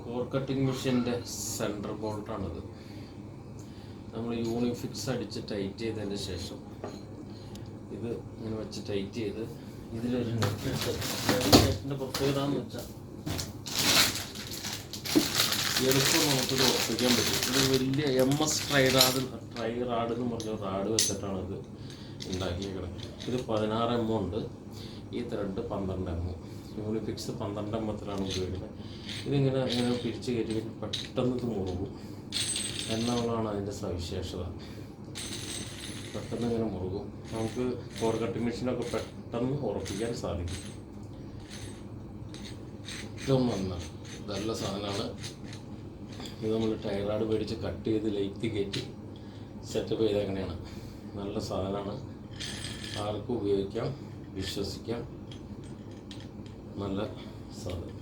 Core cutting മെഷീൻ്റെ centre ബോൾട്ടാണിത്. നമ്മൾ യൂണിഫിക്സ് അടിച്ച് ടൈറ്റ് ചെയ്തതിന് ശേഷം ഇത് ഇങ്ങനെ വെച്ച് ടൈറ്റ് ചെയ്ത് ഇതിലൊരു നെറ്റിൻ്റെ പ്രത്യേകത എന്ന് വെച്ചാൽ എളുപ്പം നമുക്കിത് ഉറപ്പിക്കാൻ പറ്റും. ഇത് വലിയ MS ട്രൈ റാഡ് എന്ന് പറഞ്ഞ റാഡ് വെച്ചിട്ടാണ് ഇത് ഉണ്ടാക്കിയേക്കുന്നത്. ഇത് 16 mm ഉണ്ട്. ഈ ത്രെഡ് 12 mm. യൂണിഫിക്സ് 12 mm ഉപയോഗിക്കുന്നത്. ഇതിങ്ങനെ ഇങ്ങനെ പിരിച്ച് കയറ്റി പെട്ടെന്ന് ഇത് മുറുകും എന്നുള്ളതാണ് അതിൻ്റെ സവിശേഷത. പെട്ടെന്ന് ഇങ്ങനെ മുറുകും. നമുക്ക് കോർ കട്ടിംഗ് മെഷീനൊക്കെ പെട്ടെന്ന് ഉറപ്പിക്കാൻ സാധിക്കും. ഇതൊന്നും നല്ല സാധനമാണ്. ഇത് നമ്മൾ ടൈറാഡ് മേടിച്ച് കട്ട് ചെയ്ത് ലൈറ്റ് കയറ്റി സെറ്റപ്പ് ചെയ്തേക്കണെയാണ്. നല്ല സാധനമാണ്. ആർക്കും ഉപയോഗിക്കാം, വിശ്വസിക്കാം. നല്ല സാധനം.